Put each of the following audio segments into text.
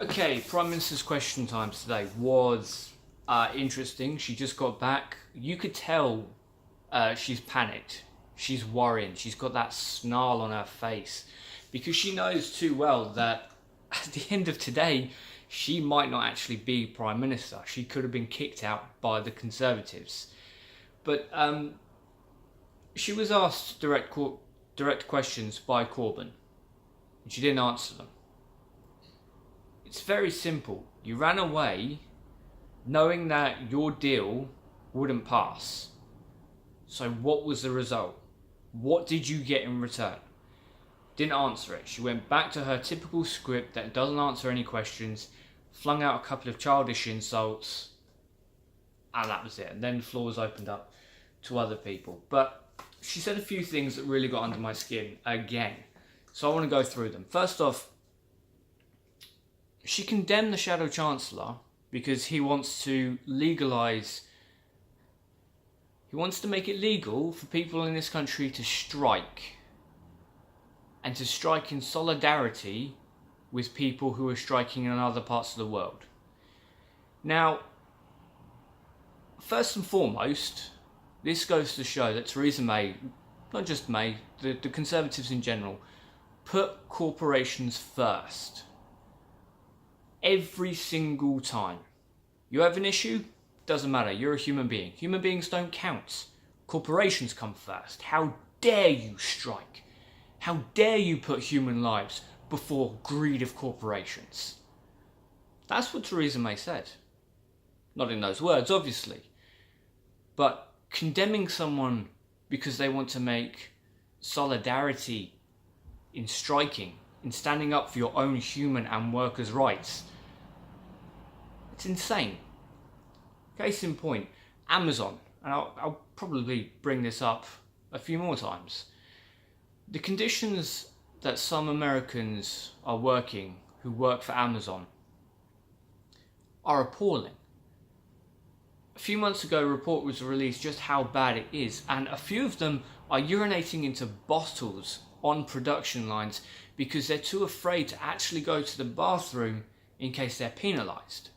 Okay, Prime Minister's question time today was interesting. She just got back. You could tell she's panicked. She's worrying. She's got that snarl on her face because she knows too well that at the end of today, she might not actually be Prime Minister. She could have been kicked out by the Conservatives. But she was asked direct questions by Corbyn, and she didn't answer them. It's very simple. You ran away knowing that your deal wouldn't pass. So what was the result? What did you get in return? Didn't answer it. She went back to her typical script that doesn't answer any questions, flung out a couple of childish insults, and that was it. And then the floor was opened up to other people. But she said a few things that really got under my skin again. So I want to go through them. First off, she condemned the Shadow Chancellor because he wants to legalise, he wants to make it legal for people in this country to strike. And to strike in solidarity with people who are striking in other parts of the world. Now, first and foremost, this goes to show that Theresa May, not just May, the Conservatives in general, put corporations first. Every single time. You have an issue? Doesn't matter, you're a human being. Human beings don't count. Corporations come first. How dare you strike? How dare you put human lives before greed of corporations? That's what Theresa May said. Not in those words, obviously. But condemning someone because they want to make solidarity in striking, in standing up for your own human and workers' rights, it's insane. Case in point, Amazon, and I'll probably bring this up a few more times. The conditions that some Americans are working who work for Amazon are appalling. A few months ago, a report was released just how bad it is, and a few of them are urinating into bottles on production lines because they're too afraid to actually go to the bathroom in case they're penalised.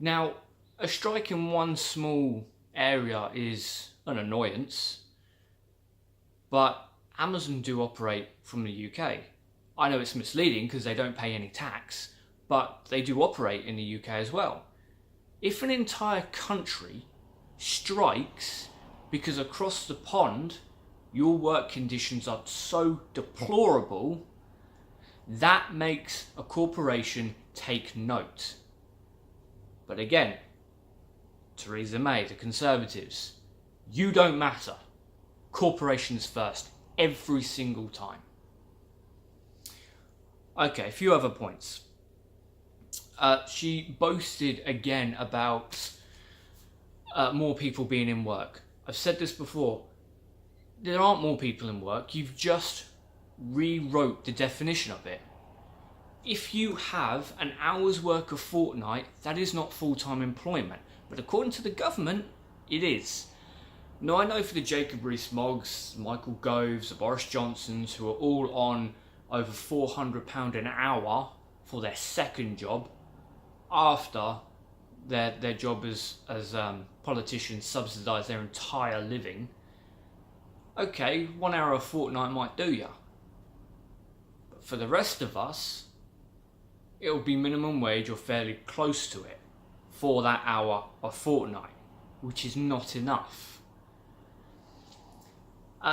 Now, a strike in one small area is an annoyance, but Amazon do operate from the UK. I know it's misleading because they don't pay any tax, but they do operate in the UK as well. If an entire country strikes because across the pond your work conditions are so deplorable, that makes a corporation take note. But again, Theresa May, the Conservatives, you don't matter. Corporations first, every single time. Okay, a few other points. She boasted again about more people being in work. I've said this before. There aren't more people in work. You've just rewrote the definition of it. If you have an hour's work a fortnight, that is not full-time employment. But according to the government, it is. Now, I know for the Jacob Rees-Moggs, Michael Goves, the Boris Johnsons, who are all on over £400 an hour for their second job, after their job as politicians subsidise their entire living, okay, 1 hour a fortnight might do ya. But for the rest of us, it'll be minimum wage or fairly close to it for that hour a fortnight, which is not enough.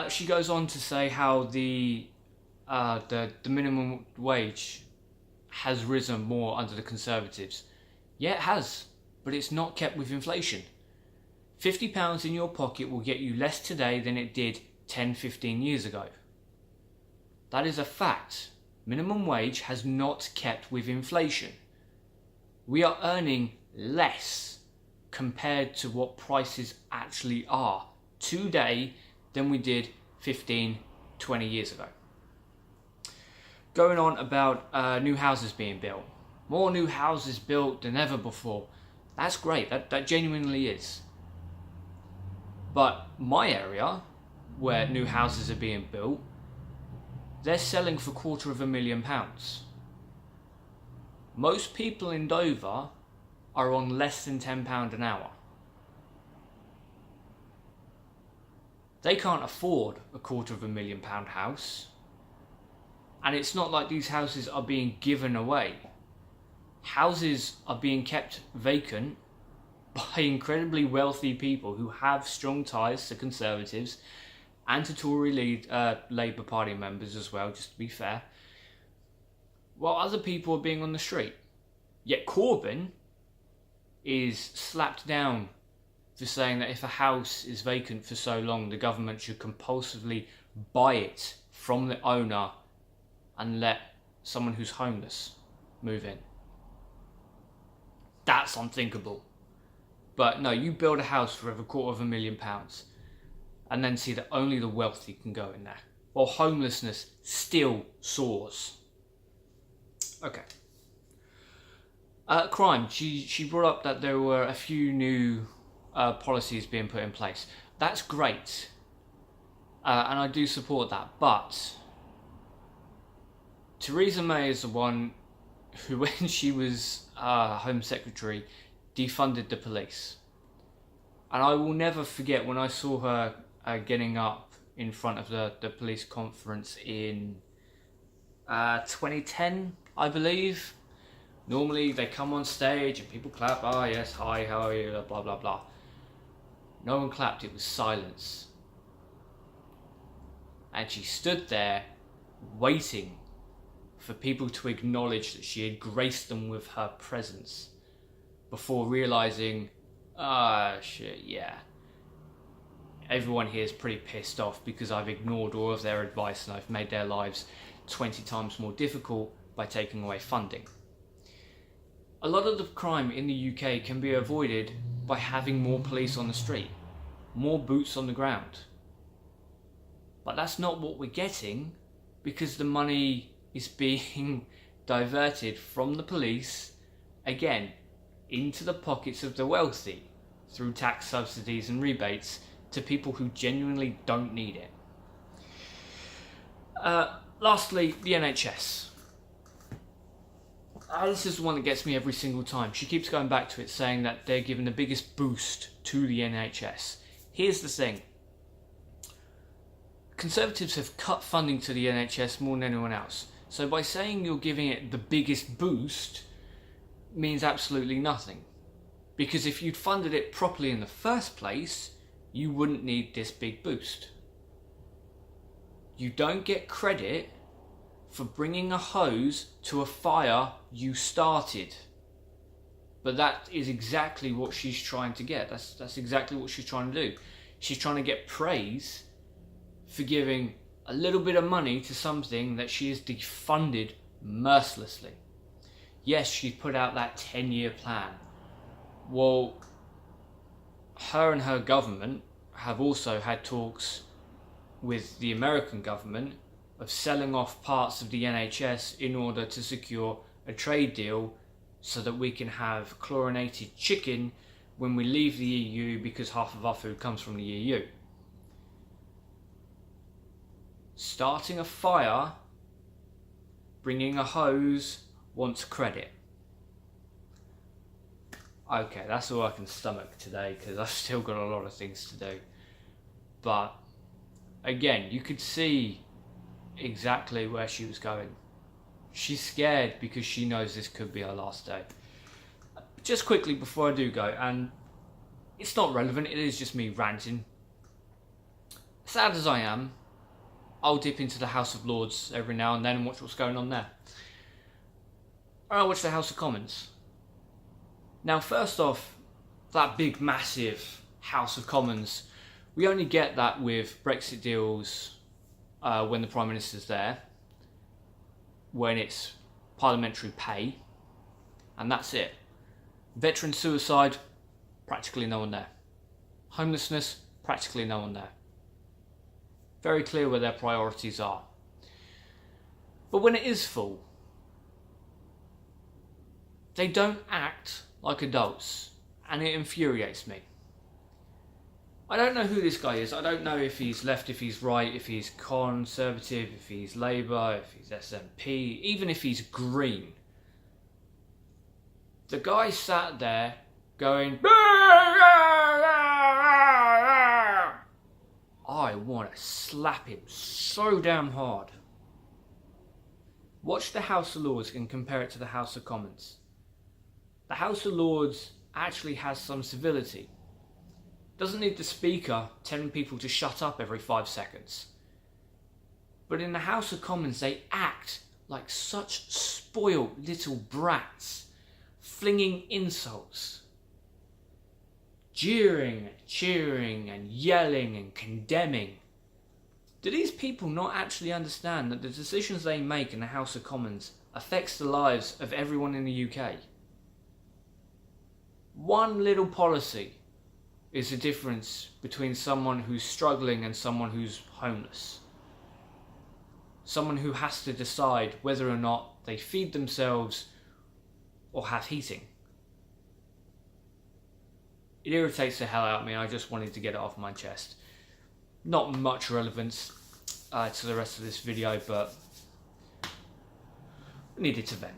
She goes on to say how the minimum wage has risen more under the Conservatives. Yeah, it has, but it's not kept with inflation. £50 in your pocket will get you less today than it did 10-15 years ago. That is a fact. Minimum wage has not kept with inflation. We are earning less compared to what prices actually are today than we did 15-20 years ago. Going on about new houses being built. More new houses built than ever before. That's great, that genuinely is. But my area, where new houses are being built, they're selling for £250,000. Most people in Dover are on less than £10 an hour. They can't afford a £250,000 house. And it's not like these houses are being given away. Houses are being kept vacant by incredibly wealthy people who have strong ties to Conservatives and to Tory Labour Party members as well, just to be fair, while other people are being on the street. Yet Corbyn is slapped down for saying that if a house is vacant for so long, the government should compulsively buy it from the owner and let someone who's homeless move in. That's unthinkable. But no, you build a house for over £250,000 and then see that only the wealthy can go in there, while homelessness still soars. Okay. Crime. She brought up that there were a few new policies being put in place. That's great. And I do support that. But Theresa May is the one who, when she was Home Secretary, defunded the police. And I will never forget when I saw her getting up in front of the police conference in 2010, I believe. Normally they come on stage and people clap, oh yes, hi, how are you, blah blah blah. No one clapped, it was silence. And she stood there waiting for people to acknowledge that she had graced them with her presence before realising, shit, yeah. Everyone here is pretty pissed off because I've ignored all of their advice and I've made their lives 20 times more difficult by taking away funding. A lot of the crime in the UK can be avoided by having more police on the street, more boots on the ground. But that's not what we're getting, because the money is being diverted from the police, again, into the pockets of the wealthy through tax subsidies and rebates to people who genuinely don't need it. Lastly, the NHS. This is the one that gets me every single time. She keeps going back to it, saying that they're giving the biggest boost to the NHS. Here's the thing. Conservatives have cut funding to the NHS more than anyone else. So by saying you're giving it the biggest boost means absolutely nothing. Because if you'd funded it properly in the first place, you wouldn't need this big boost. You don't get credit for bringing a hose to a fire you started. But that is exactly what she's trying to get. That's exactly what she's trying to do. She's trying to get praise for giving a little bit of money to something that she has defunded mercilessly. Yes, she put out that 10-year plan. Well, her and her government have also had talks with the American government of selling off parts of the NHS in order to secure a trade deal so that we can have chlorinated chicken when we leave the EU, because half of our food comes from the EU. Starting a fire, bringing a hose, wants credit. Okay, that's all I can stomach today because I've still got a lot of things to do. But again, you could see exactly where she was going. She's scared because she knows this could be her last day. Just quickly before I do go, and it's not relevant, it is just me ranting. Sad as I am, I'll dip into the House of Lords every now and then and watch what's going on there. I'll watch the House of Commons. Now, first off, that big, massive House of Commons, we only get that with Brexit deals when the Prime Minister's there, when it's parliamentary pay, and that's it. Veteran suicide, practically no one there. Homelessness, practically no one there. Very clear where their priorities are. But when it is full, they don't act like adults, and it infuriates me. I don't know who this guy is. I don't know if he's left, if he's right, if he's Conservative, if he's Labour, if he's SNP, even if he's Green. The guy sat there going, I want to slap him so damn hard. Watch the House of Lords and compare it to the House of Commons. The House of Lords actually has some civility. Doesn't need the Speaker telling people to shut up every 5 seconds. But in the House of Commons they act like such spoiled little brats, flinging insults, jeering, cheering and yelling and condemning. Do these people not actually understand that the decisions they make in the House of Commons affects the lives of everyone in the UK? One little policy is the difference between someone who's struggling and someone who's homeless. Someone who has to decide whether or not they feed themselves or have heating. It irritates the hell out of me. I just wanted to get it off my chest. Not much relevance to the rest of this video, but needed to vent.